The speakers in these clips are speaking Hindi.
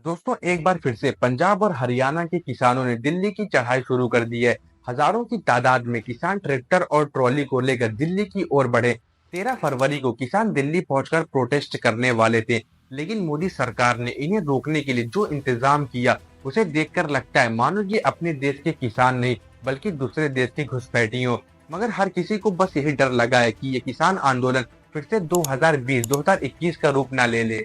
दोस्तों एक बार फिर से पंजाब और हरियाणा के किसानों ने दिल्ली की चढ़ाई शुरू कर दी है। हजारों की तादाद में किसान ट्रैक्टर और ट्रॉली को लेकर दिल्ली की ओर बढ़े। 13 फरवरी को किसान दिल्ली पहुंचकर प्रोटेस्ट करने वाले थे, लेकिन मोदी सरकार ने इन्हें रोकने के लिए जो इंतजाम किया उसे देखकर लगता है मानो ये अपने देश के किसान नहीं बल्कि दूसरे देश की घुसपैठी हो। मगर हर किसी को बस यही डर लगा है कि ये किसान आंदोलन फिर से 2020-2021 का रूप न ले ले।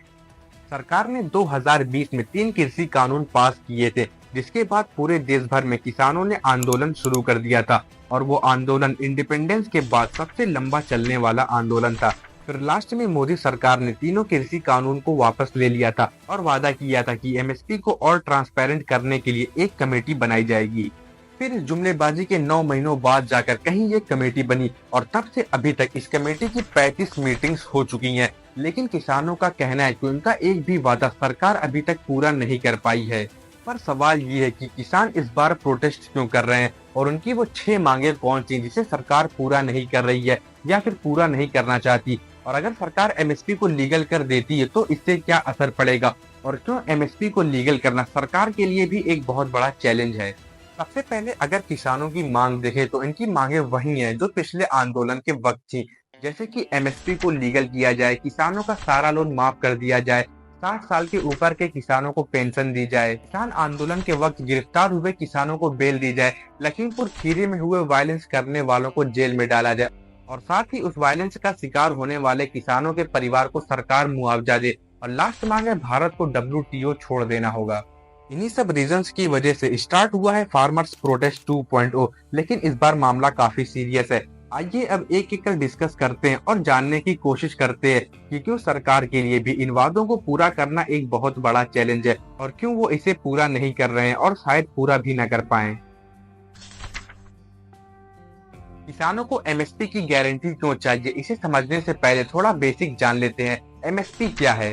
सरकार ने 2020 में 3 कृषि कानून पास किए थे, जिसके बाद पूरे देश भर में किसानों ने आंदोलन शुरू कर दिया था और वो आंदोलन इंडिपेंडेंस के बाद सबसे लंबा चलने वाला आंदोलन था। फिर लास्ट में मोदी सरकार ने तीनों कृषि कानून को वापस ले लिया था और वादा किया था कि एमएसपी को और ट्रांसपेरेंट करने के लिए एक कमेटी बनाई जाएगी। फिर इस जुमलेबाजी के 9 महीनों बाद जाकर कहीं ये कमेटी बनी और तब से अभी तक इस कमेटी की 35 मीटिंग्स हो चुकी हैं। लेकिन किसानों का कहना है कि उनका एक भी वादा सरकार अभी तक पूरा नहीं कर पाई है। पर सवाल ये है कि किसान इस बार प्रोटेस्ट क्यों कर रहे हैं और उनकी वो 6 मांगे कौन सी जिसे सरकार पूरा नहीं कर रही है या फिर पूरा नहीं करना चाहती। और अगर सरकार एमएसपी को लीगल कर देती है तो इससे क्या असर पड़ेगा और क्यों एमएसपी को लीगल करना सरकार के लिए भी एक बहुत बड़ा चैलेंज है। सबसे पहले अगर किसानों की मांग देखें तो इनकी मांगे वही हैं जो पिछले आंदोलन के वक्त थी, जैसे कि एमएसपी को लीगल किया जाए, किसानों का सारा लोन माफ कर दिया जाए, 60 साल के ऊपर के किसानों को पेंशन दी जाए, किसान आंदोलन के वक्त गिरफ्तार हुए किसानों को बेल दी जाए, लखीमपुर खीरी में हुए वायलेंस करने वालों को जेल में डाला जाए और साथ ही उस वायलेंस का शिकार होने वाले किसानों के परिवार को सरकार मुआवजा दे और लास्ट मांग है भारत को डब्ल्यूटीओ छोड़ देना होगा। इन्हीं सब रीजंस की वजह से स्टार्ट हुआ है फार्मर्स प्रोटेस्ट 2.0, लेकिन इस बार मामला काफी सीरियस है। आइए अब एक एक कर डिस्कस करते हैं और जानने की कोशिश करते हैं कि क्यों सरकार के लिए भी इन वादों को पूरा करना एक बहुत बड़ा चैलेंज है और क्यों वो इसे पूरा नहीं कर रहे हैं और शायद पूरा भी न कर पाए। किसानों को एमएसपी की गारंटी क्यों चाहिए, इसे समझने से पहले थोड़ा बेसिक जान लेते हैं। एमएसपी क्या है?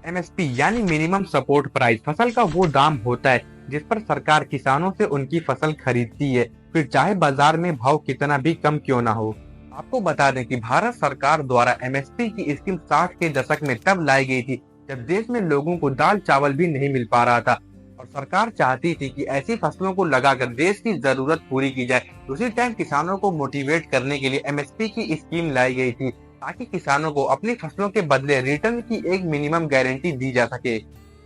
एमएसपी यानी मिनिमम सपोर्ट प्राइस फसल का वो दाम होता है जिस पर सरकार किसानों से उनकी फसल खरीदती है, फिर चाहे बाजार में भाव कितना भी कम क्यों ना हो। आपको बता दें कि भारत सरकार द्वारा एमएसपी की स्कीम 60 के दशक में तब लाई गई थी जब देश में लोगों को दाल चावल भी नहीं मिल पा रहा था और सरकार चाहती थी कि ऐसी फसलों को लगाकर देश की जरूरत पूरी की जाए। उसी टाइम किसानों को मोटिवेट करने के लिए एमएसपी की स्कीम लाई गई थी ताकि किसानों को अपनी फसलों के बदले रिटर्न की एक मिनिमम गारंटी दी जा सके।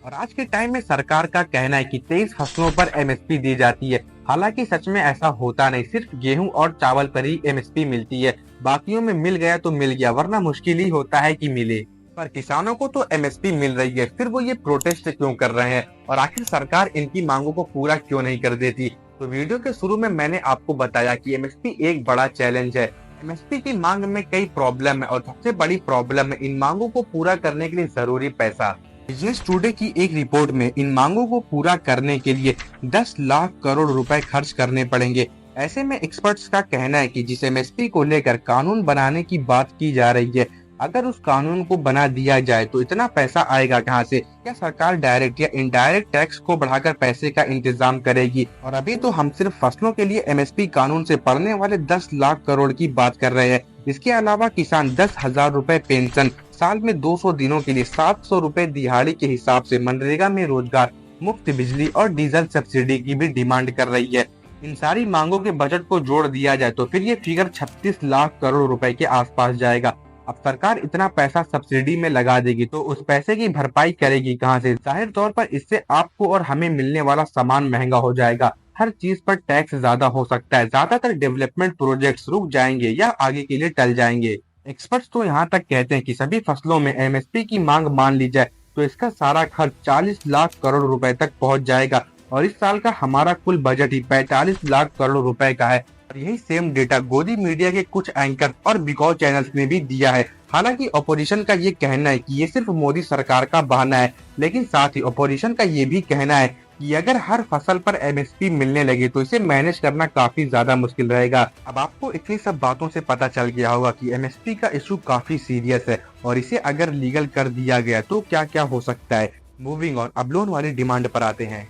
और आज के टाइम में सरकार का कहना है कि 23 फसलों पर एमएसपी दी जाती है। हालांकि सच में ऐसा होता नहीं, सिर्फ गेहूं और चावल पर ही एमएसपी मिलती है, बाकियों में मिल गया तो मिल गया वरना मुश्किल ही होता है कि मिले। पर किसानों को तो एमएसपी मिल रही है, फिर वो ये प्रोटेस्ट क्यों कर रहे हैं और आखिर सरकार इनकी मांगों को पूरा क्यों नहीं कर देती। तो वीडियो के शुरू में मैंने आपको बताया कि एमएसपी एक बड़ा चैलेंज है। एमएसपी की मांग में कई प्रॉब्लम है और सबसे बड़ी प्रॉब्लम है इन मांगों को पूरा करने के लिए जरूरी पैसा। बिजनेस टुडे की एक रिपोर्ट में इन मांगों को पूरा करने के लिए 10 लाख करोड़ रुपए खर्च करने पड़ेंगे। ऐसे में एक्सपर्ट्स का कहना है कि जिस एमएसपी को लेकर कानून बनाने की बात की जा रही है, अगर उस कानून को बना दिया जाए तो इतना पैसा आएगा कहां से? क्या सरकार डायरेक्ट या इनडायरेक्ट टैक्स को बढ़ाकर पैसे का इंतजाम करेगी? और अभी तो हम सिर्फ फसलों के लिए एमएसपी कानून से पड़ने वाले 10 लाख करोड़ की बात कर रहे हैं। इसके अलावा किसान 10,000 रुपए पेंशन, साल में 200 दिनों के लिए 700 रुपए दिहाड़ी के हिसाब से मनरेगा में रोजगार, मुफ्त बिजली और डीजल सब्सिडी की भी डिमांड कर रही है। इन सारी मांगों के बजट को जोड़ दिया जाए तो फिर ये फिगर 36 लाख करोड़ रुपए के आसपास जाएगा। अब सरकार इतना पैसा सब्सिडी में लगा देगी तो उस पैसे की भरपाई करेगी कहां से? जाहिर तौर पर इससे आपको और हमें मिलने वाला सामान महंगा हो जाएगा, हर चीज पर टैक्स ज्यादा हो सकता है, ज्यादातर डेवलपमेंट प्रोजेक्ट्स रुक जाएंगे या आगे के लिए टल जाएंगे। एक्सपर्ट्स तो यहाँ तक कहते हैं कि सभी फसलों में एमएसपी की मांग मान ली जाए तो इसका सारा खर्च 40 लाख करोड़ रुपए तक पहुंच जाएगा और इस साल का हमारा कुल बजट ही 45 लाख करोड़ रुपए का है। और यही सेम डेटा गोदी मीडिया के कुछ एंकर और बिकॉज चैनल्स ने भी दिया है। हालांकि ऑपोजिशन का ये कहना है कि ये सिर्फ मोदी सरकार का बहाना है, लेकिन साथ ही ऑपोजिशन का ये भी कहना है कि अगर हर फसल पर एमएसपी मिलने लगे तो इसे मैनेज करना काफी ज्यादा मुश्किल रहेगा। अब आपको इतनी सब बातों से पता चल गया होगा कि एमएसपी का इशू काफी सीरियस है और इसे अगर लीगल कर दिया गया तो क्या क्या हो सकता है। मूविंग ऑन, अब लोन वाली डिमांड पर आते हैं।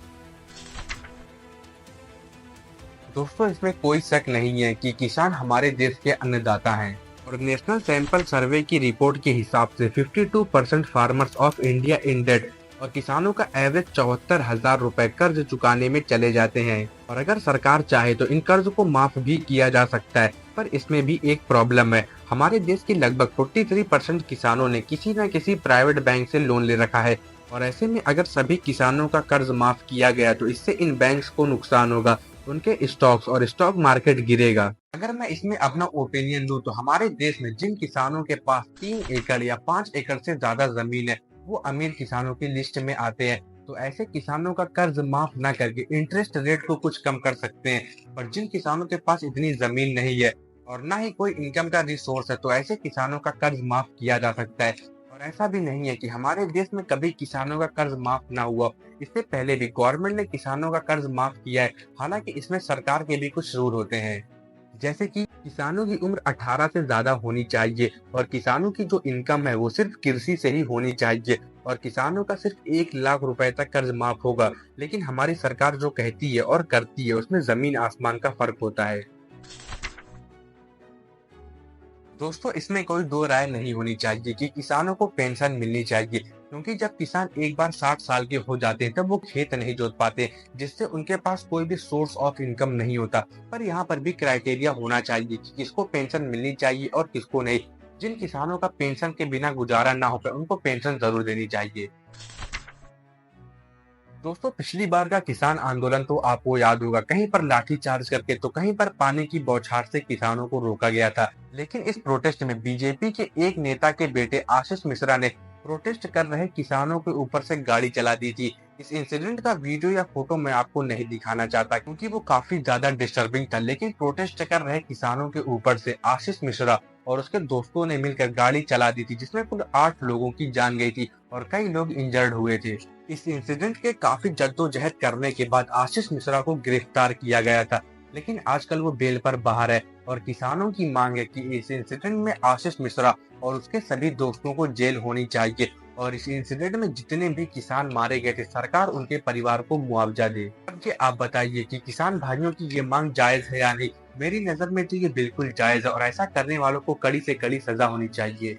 दोस्तों इसमें कोई शक नहीं है कि किसान हमारे देश के अन्नदाता हैं और नेशनल सैंपल सर्वे की रिपोर्ट के हिसाब से 52% farmers of India in debt और किसानों का एवरेज 74,000 रुपए कर्ज चुकाने में चले जाते हैं। और अगर सरकार चाहे तो इन कर्ज को माफ भी किया जा सकता है, पर इसमें भी एक प्रॉब्लम है। हमारे देश के लगभग 43% किसानों ने किसी न किसी प्राइवेट बैंक से लोन ले रखा है, और ऐसे में अगर सभी किसानों का कर्ज माफ किया गया तो इससे इन बैंक्स को नुकसान होगा, उनके स्टॉक्स और स्टॉक मार्केट गिरेगा। अगर मैं इसमें अपना ओपिनियन दूं तो हमारे देश में जिन किसानों के पास 3 एकड़ या 5 एकड़ से ज्यादा जमीन है, वो अमीर किसानों की लिस्ट में आते हैं। तो ऐसे किसानों का कर्ज माफ न करके इंटरेस्ट रेट को कुछ कम कर सकते हैं। पर जिन किसानों के पास इतनी जमीन नहीं है और ना ही कोई इनकम का रिसोर्स है, तो ऐसे किसानों का कर्ज माफ किया जा सकता है। और ऐसा भी नहीं है कि हमारे देश में कभी किसानों का कर्ज माफ ना हुआ। इससे पहले भी गवर्नमेंट ने किसानों का कर्ज माफ किया है, हालांकि इसमें सरकार के भी कुछ रूल होते हैं। जैसे कि किसानों की उम्र 18 से ज्यादा होनी चाहिए, और किसानों की जो इनकम है वो सिर्फ कृषि से ही होनी चाहिए, और किसानों का सिर्फ 1 लाख रुपए तक कर्ज माफ होगा। लेकिन हमारी सरकार जो कहती है और करती है उसमें जमीन आसमान का फर्क होता है। दोस्तों, इसमें कोई दो राय नहीं होनी चाहिए कि किसानों को पेंशन मिलनी चाहिए, क्योंकि जब किसान एक बार 60 साल के हो जाते हैं तब वो खेत नहीं जोत पाते, जिससे उनके पास कोई भी सोर्स ऑफ इनकम नहीं होता। पर यहाँ पर भी क्राइटेरिया होना चाहिए कि किसको पेंशन मिलनी चाहिए और किसको नहीं। जिन किसानों का पेंशन के बिना गुजारा ना हो पाए उनको पेंशन जरूर देनी चाहिए। दोस्तों, पिछली बार का किसान आंदोलन तो आपको याद होगा, कहीं पर लाठीचार्ज करके तो कहीं पर पानी की बौछार से किसानों को रोका गया था। लेकिन इस प्रोटेस्ट में बीजेपी के एक नेता के बेटे आशीष मिश्रा ने प्रोटेस्ट कर रहे किसानों के ऊपर से गाड़ी चला दी थी। इस इंसिडेंट का वीडियो या फोटो मैं आपको नहीं दिखाना चाहता, क्योंकि वो काफी ज्यादा डिस्टर्बिंग था। लेकिन प्रोटेस्ट कर रहे किसानों के ऊपर से आशीष मिश्रा और उसके दोस्तों ने मिलकर गाड़ी चला दी थी, जिसमें कुल 8 लोगों की जान गई थी और कई लोग इंजर्ड हुए थे। इस इंसिडेंट के काफी जद्दोजहद करने के बाद आशीष मिश्रा को गिरफ्तार किया गया था, लेकिन आजकल वो बेल पर बाहर है। और किसानों की मांग है कि इस इंसिडेंट में आशीष मिश्रा और उसके सभी दोस्तों को जेल होनी चाहिए, और इस इंसिडेंट में जितने भी किसान मारे गए थे सरकार उनके परिवार को मुआवजा दे। अब ये आप बताइए कि किसान भाइयों की ये मांग जायज है या नहीं। मेरी नजर में तो ये बिल्कुल जायज है, और ऐसा करने वालों को कड़ी से कड़ी सजा होनी चाहिए।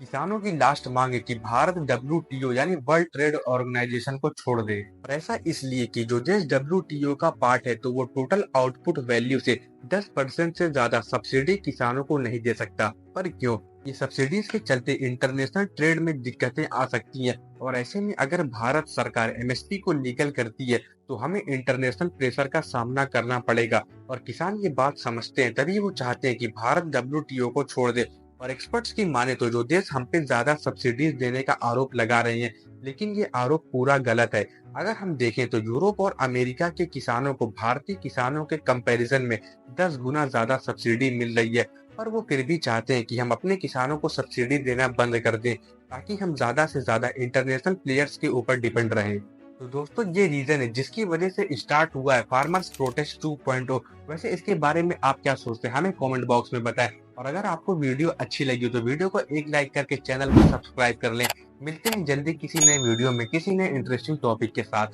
किसानों की लास्ट मांग है कि भारत WTO यानी वर्ल्ड ट्रेड ऑर्गेनाइजेशन को छोड़ दे, और ऐसा इसलिए कि जो देश WTO का पार्ट है तो वो टोटल आउटपुट वैल्यू से 10% से ज्यादा सब्सिडी किसानों को नहीं दे सकता। पर क्यों? ये सब्सिडीज के चलते इंटरनेशनल ट्रेड में दिक्कतें आ सकती हैं, और ऐसे में अगर भारत सरकार MSP को लीगल करती है तो हमें इंटरनेशनल प्रेशर का सामना करना पड़ेगा। और किसान ये बात समझते हैं, तभी वो चाहते हैं कि भारत WTO को छोड़ दे। और एक्सपर्ट्स की माने तो जो देश हम पे ज्यादा सब्सिडीज देने का आरोप लगा रहे हैं, लेकिन ये आरोप पूरा गलत है। अगर हम देखें तो यूरोप और अमेरिका के किसानों को भारतीय किसानों के कंपैरिजन में 10 गुना ज्यादा सब्सिडी मिल रही है, पर वो फिर भी चाहते हैं कि हम अपने किसानों को सब्सिडी देना बंद कर दें, ताकि हम ज्यादा से ज्यादा इंटरनेशनल प्लेयर्स के ऊपर डिपेंड रहें। तो दोस्तों, ये रीजन है जिसकी वजह से स्टार्ट हुआ है फार्मर्स प्रोटेस्ट 2.0। वैसे इसके बारे में आप क्या सोचते हैं, हमें कमेंट बॉक्स में बताएं। और अगर आपको वीडियो अच्छी लगी तो वीडियो को एक लाइक करके चैनल को सब्सक्राइब कर लें। मिलते हैं जल्दी किसी नए वीडियो में किसी नए इंटरेस्टिंग टॉपिक के साथ।